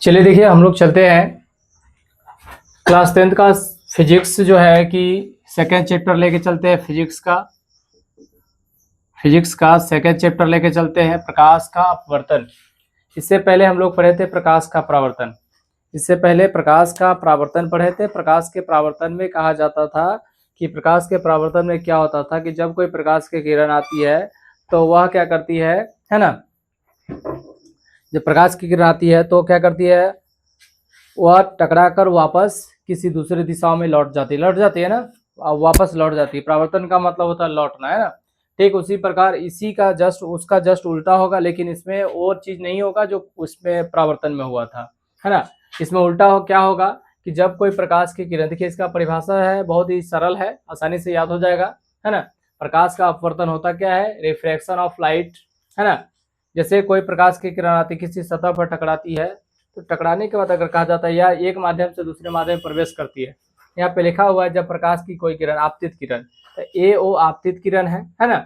चलिए देखिए, हम लोग चलते हैं क्लास 10th का फिजिक्स जो है कि सेकेंड चैप्टर लेके चलते हैं। फिजिक्स का सेकेंड चैप्टर लेके चलते हैं, प्रकाश का अपवर्तन। इससे पहले हम लोग पढ़े थे प्रकाश का परावर्तन। इससे पहले प्रकाश का परावर्तन पढ़े थे। प्रकाश के परावर्तन में कहा जाता था कि प्रकाश के परावर्तन में क्या होता था कि जब कोई प्रकाश की किरण आती है तो वह क्या करती है ना, जब प्रकाश की किरण आती है तो क्या करती है, वह टकरा कर वापस किसी दूसरे दिशा में लौट जाती है ना, वापस लौट जाती है। परावर्तन का मतलब होता है लौटना, है ना। ठीक उसी प्रकार इसी का उसका जस्ट उल्टा होगा, लेकिन इसमें और चीज नहीं होगा जो उसमें परावर्तन में हुआ था, है ना। इसमें उल्टा क्या होगा कि जब कोई प्रकाश की किरण, देखिए इसका परिभाषा है, बहुत ही सरल है, आसानी से याद हो जाएगा, है ना। प्रकाश का अपवर्तन होता क्या है, रिफ्रैक्शन ऑफ लाइट, है ना। जैसे कोई प्रकाश की किरण आती किसी सतह पर टकराती है, तो टकराने के बाद अगर कहा जाता है या एक माध्यम से दूसरे माध्यम में प्रवेश करती है, यहाँ पे लिखा हुआ है जब प्रकाश की कोई किरण आपतित किरण, तो ए ओ आपतित किरण है ना।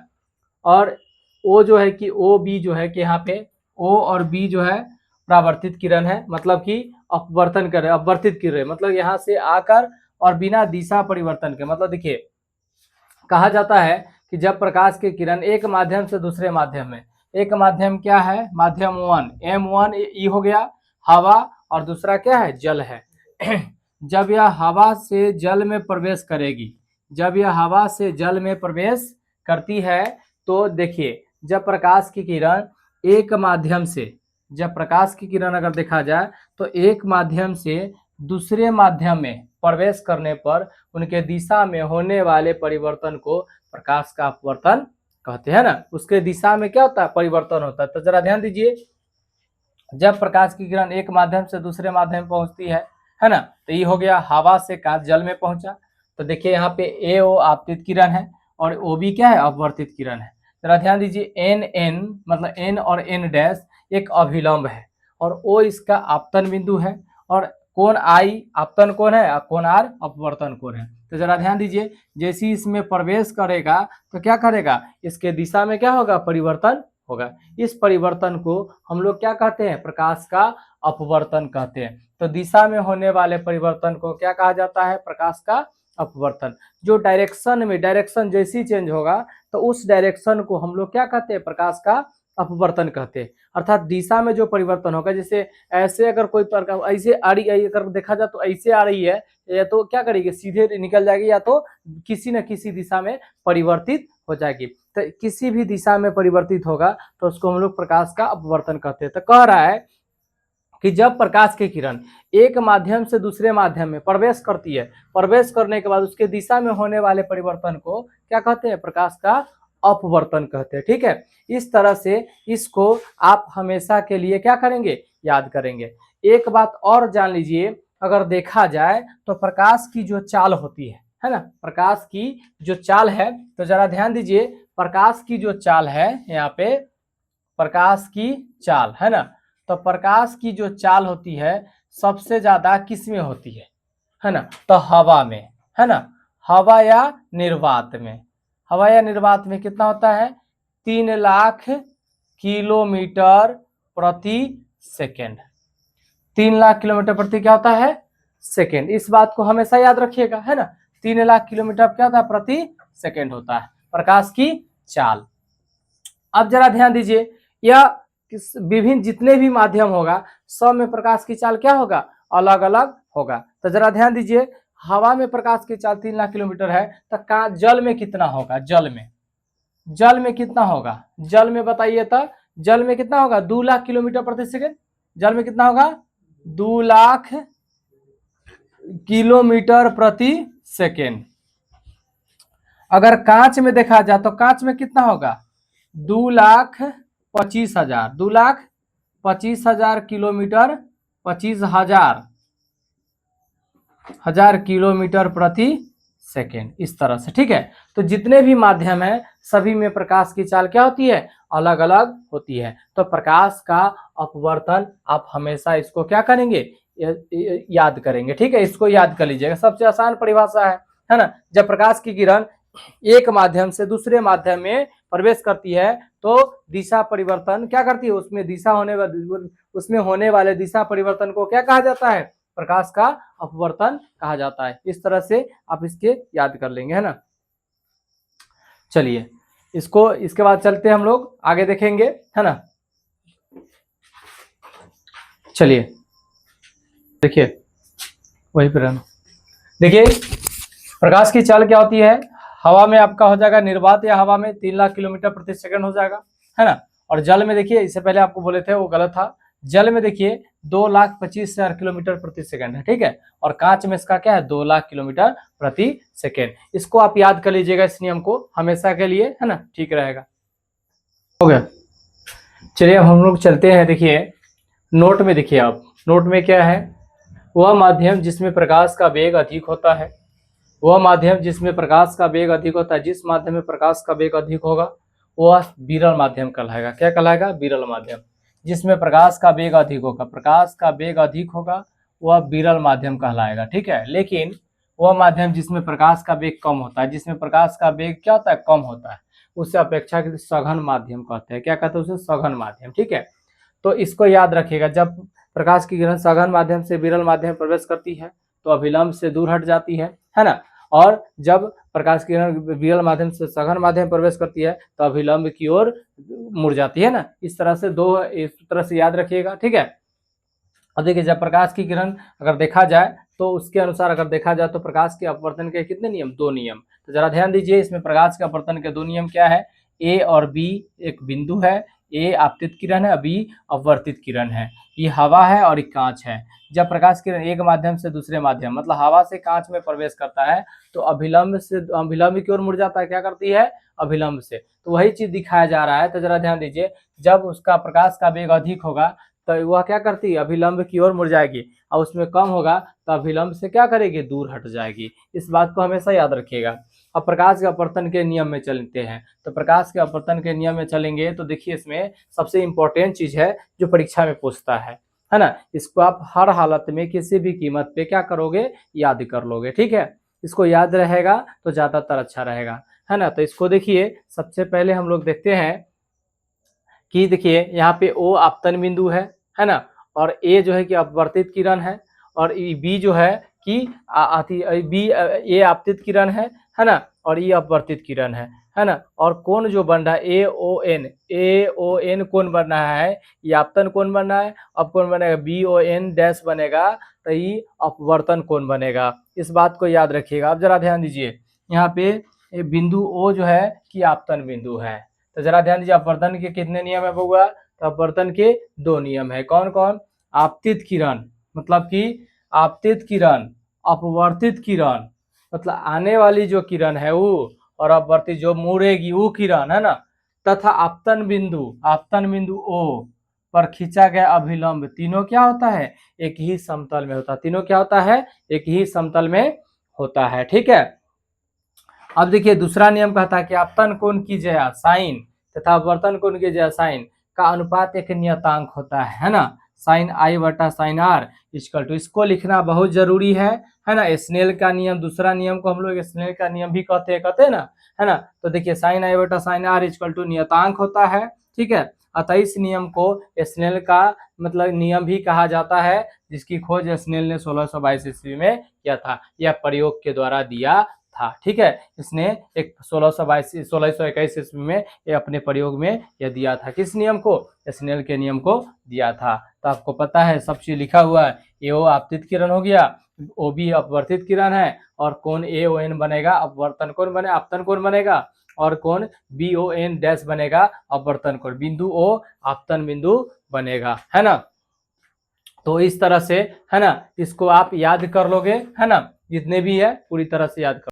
और ओ जो है कि ओ बी जो है कि यहाँ पे ओ और बी जो है परावर्तित किरण है, मतलब कि अपवर्तन कर रहे, अपवर्तित किरण मतलब यहाँ से आकर और बिना दिशा परिवर्तन के। मतलब देखिए कहा जाता है कि जब प्रकाश की किरण एक माध्यम से दूसरे माध्यम में, एक माध्यम क्या है, माध्यम 1 M1 ई हो गया हवा, और दूसरा क्या है, जल है। जब यह हवा से जल में प्रवेश करेगी, जब यह हवा से जल में प्रवेश करती है, तो देखिए जब प्रकाश की किरण एक माध्यम से, जब प्रकाश की किरण अगर देखा जाए तो एक माध्यम से दूसरे माध्यम में प्रवेश करने पर उनके दिशा में होने वाले परिवर्तन को प्रकाश का अपवर्तन कहते हैं ना। उसके दिशा में क्या होता है, परिवर्तन होता है। तो जरा ध्यान दीजिए, जब प्रकाश की किरण एक माध्यम से दूसरे माध्यम में पहुंचती है ना, तो ये हो गया हवा से कांच जल में पहुंचा, तो देखिए यहाँ पे ए ओ आपतित किरण है और ओ बी क्या है, अपवर्तित किरण है। जरा ध्यान दीजिए, एन एन मतलब एन और एन डैश एक अभिलंब है, और ओ इसका आपतन बिंदु है, और कोण आई आपतन कोण है, कोण आर अपवर्तन कोण है। तो जरा ध्यान दीजिए, जैसे ही इसमें प्रवेश करेगा तो क्या करेगा, इसके दिशा में क्या होगा, परिवर्तन होगा। इस परिवर्तन को हम लोग क्या कहते हैं, प्रकाश का अपवर्तन कहते हैं। तो दिशा में होने वाले परिवर्तन को क्या कहा जाता है, प्रकाश का अपवर्तन। जो डायरेक्शन में, डायरेक्शन जैसी चेंज होगा तो उस डायरेक्शन को हम लोग क्या कहते हैं, प्रकाश का अपवर्तन कहते हैं। अर्थात दिशा में जो परिवर्तन होगा, जैसे ऐसे अगर कोई प्रकाश ऐसे आ रही है, अगर देखा जाए तो ऐसे आ रही है, या तो क्या करेगी, सीधे निकल जाएगी, या तो किसी न किसी दिशा में परिवर्तित हो जाएगी। तो किसी भी दिशा में परिवर्तित होगा तो उसको हम लोग प्रकाश का अपवर्तन कहते हैं। तो कह रहा है कि जब प्रकाश की किरण एक माध्यम से दूसरे माध्यम में प्रवेश करती है, प्रवेश करने के बाद उसके दिशा में होने वाले परिवर्तन को क्या कहते हैं, प्रकाश का अपवर्तन कहते हैं। ठीक है, इस तरह से इसको आप हमेशा के लिए क्या करेंगे, याद करेंगे। एक बात और जान लीजिए, अगर देखा जाए तो प्रकाश की जो चाल होती है ना, प्रकाश की जो चाल है, तो जरा ध्यान दीजिए, प्रकाश की जो चाल है, यहाँ पे प्रकाश की चाल है ना, तो प्रकाश की जो चाल होती है सबसे ज्यादा किस में होती है ना, तो हवा में, है ना। हवा या निर्वात में, हवा या निर्वात में कितना होता है, 3 लाख किलोमीटर प्रति सेकेंड। 3 लाख किलोमीटर प्रति क्या होता है, सेकेंड। इस बात को हमेशा याद रखिएगा, है ना। 3 लाख किलोमीटर क्या होता है, प्रति सेकेंड होता है प्रकाश की चाल। अब जरा ध्यान दीजिए, यह विभिन्न जितने भी माध्यम होगा सब में प्रकाश की चाल क्या होगा, अलग अलग होगा। तो जरा ध्यान दीजिए, हवा में प्रकाश की चाल 3 लाख किलोमीटर है, तो जल में कितना होगा, जल में कितना होगा, जल में बताइए, तो जल में कितना होगा, 2 लाख किलोमीटर प्रति सेकेंड। जल में कितना होगा, 2 लाख किलोमीटर प्रति सेकेंड। अगर कांच में देखा जाए तो कांच में कितना होगा, 2,25,000, 2,25,000 किलोमीटर, 25,000 किलोमीटर प्रति सेकेंड, इस तरह से। ठीक है, तो जितने भी माध्यम है सभी में प्रकाश की चाल क्या होती है, अलग अलग होती है। तो प्रकाश का अपवर्तन आप हमेशा इसको क्या करेंगे, याद करेंगे। ठीक है, इसको याद कर लीजिएगा, सबसे आसान परिभाषा है ना। जब प्रकाश की किरण एक माध्यम से दूसरे माध्यम में प्रवेश करती है तो दिशा परिवर्तन क्या करती है, उसमें होने वाले दिशा परिवर्तन को क्या कहा जाता है, प्रकाश का अपवर्तन कहा जाता है। इस तरह से आप इसके याद कर लेंगे, है ना। चलिए इसके बाद चलते हम लोग आगे देखेंगे, है ना। चलिए देखिए वही पर देखिए प्रकाश की चाल क्या होती है, हवा में आपका हो जाएगा निर्वात या हवा में 3 लाख किलोमीटर प्रति सेकंड हो जाएगा, है ना। और जल में देखिए, इससे पहले आपको बोले थे वो गलत था, जल में देखिए 2,25,000 किलोमीटर प्रति सेकंड है, ठीक है। और कांच में इसका क्या है, 2 लाख किलोमीटर प्रति सेकंड। इसको आप याद कर लीजिएगा, इस नियम को हमेशा के लिए, है ना, ठीक रहेगा। हो गया। चलिए अब हम लोग चलते हैं, देखिए नोट में, देखिए आप नोट में क्या है, वह माध्यम जिसमें प्रकाश का वेग अधिक होता है, वह माध्यम जिसमें प्रकाश का वेग अधिक होता है, जिस माध्यम में प्रकाश का वेग अधिक होगा वह विरल माध्यम कहलाएगा। क्या कहलाएगा, विरल माध्यम। जिसमें प्रकाश का वेग अधिक होगा, प्रकाश का वेग अधिक होगा, वह विरल माध्यम कहलाएगा, ठीक है। लेकिन वह माध्यम जिसमें प्रकाश का वेग कम होता है, जिसमें प्रकाश का वेग क्या होता है, कम होता है, उससे अपेक्षाकृत सघन माध्यम कहते हैं। क्या कहते हैं उसे, सघन माध्यम, ठीक है। तो इसको याद रखिएगा, जब प्रकाश की किरण सघन माध्यम से विरल माध्यम में प्रवेश करती है तो अभिलंब से दूर हट जाती है ना। और जब प्रकाश की किरण विरल माध्यम से सघन माध्यम में प्रवेश करती है तो अभिलंब की ओर मुड़ जाती है ना। इस तरह से याद रखिएगा, ठीक है। अब देखिए जब प्रकाश की किरण अगर देखा जाए तो उसके अनुसार अगर देखा जाए तो प्रकाश के अपवर्तन के कितने नियम, 2 नियम। तो जरा ध्यान दीजिए, इसमें प्रकाश के अपवर्तन के 2 नियम क्या है, ए और बी एक बिंदु है, ए आपतित किरण है, बी अपवर्तित किरण है। ये हवा है और ये कांच है। जब प्रकाश किरण एक माध्यम से दूसरे माध्यम मतलब हवा से कांच में प्रवेश करता है तो अभिलंब की ओर मुड़ जाता है। क्या करती है, अभिलंब से। तो वही चीज दिखाया जा रहा है। तो जरा ध्यान दीजिए, जब उसका प्रकाश का वेग अधिक होगा तो वह क्या करती है, अभिलंब की ओर मुड़ जाएगी, और उसमें कम होगा तो अभिलंब से क्या करेगी, दूर हट जाएगी। इस बात को हमेशा याद रखिएगा। अब प्रकाश के अपवर्तन के नियम में चलते हैं। तो प्रकाश के अपवर्तन के नियम में चलेंगे तो देखिए इसमें सबसे इंपॉर्टेंट चीज है जो परीक्षा में पूछता है ना। इसको आप हर हालत में किसी भी कीमत पे क्या करोगे, याद कर लोगे, ठीक है। इसको याद रहेगा तो ज्यादातर अच्छा रहेगा, है ना। तो इसको देखिए, सबसे पहले हम लोग देखते हैं कि देखिए यहाँ पे ओ आपतन बिंदु है ना। और ए जो है कि अपवर्तित किरण है, और बी जो है कि बी ए आपतित किरण है ना। और ये अपवर्तित किरण है ना। और कोण जो बन रहा है ए ओ एन कोण बन रहा है, ये आपतन कोण बन रहा है। अब कोण बनेगा बी ओ एन डैश बनेगा तो ये अपवर्तन कोण बनेगा। इस बात को याद रखिएगा। अब जरा ध्यान दीजिए, यहाँ पे बिंदु ओ जो है कि आपतन बिंदु है। तो जरा ध्यान दीजिए, अपवर्तन के कितने नियम है बउआ, तो अपवर्तन के 2 नियम है। कौन कौन, आपतित किरण मतलब कि आपतित किरण, अपवर्तित किरण मतलब आने वाली जो किरण है वो, और अपवर्तित जो मुड़ेगी वो किरण, है ना। तथा आपतन बिंदु ओ पर खींचा गया अभिलंब, तीनों क्या होता है, एक ही समतल में होता है। तीनों क्या होता है, एक ही समतल में होता है, ठीक है। अब देखिए दूसरा नियम कहता है कि आपतन कोण की जया साइन तथा अपवर्तन कोण की जया साइन का अनुपात एक नियतांक होता है ना। साइन आई बटा साइन आर इक्वल टू, इसको लिखना बहुत जरूरी है ना। स्नेल का नियम, दूसरा नियम को हम लोग स्नेल का नियम भी कहते हैं ना, है ना। तो देखिए साइन आई बटा साइन आर इक्वल टू नियतांक होता है, ठीक है। अतः इस नियम को स्नेल का मतलब नियम भी कहा जाता है, जिसकी खोज स्नेल ने 1622 ईस्वी में किया था। यह प्रयोग के द्वारा दिया था, ठीक है। इसने एक 1621 ईस्वी में ये अपने प्रयोग में यह दिया था। किस नियम को, स्नेल के नियम को दिया था। तो आपको पता है सब चीज लिखा हुआ है। ए ओ आपतित किरण हो गया, ओ बी अपवर्तित किरण है, और कोण ए ओ एन बनेगा अपवर्तन कोण बने आपतन कोण बनेगा, और कोण बी ओ एन डैश बनेगा अपवर्तन कोण, बिंदु ओ आपतन बिंदु बनेगा, है ना। तो इस तरह से, है ना, इसको आप याद कर लोगे, है ना। जितने भी है पूरी तरह से याद कर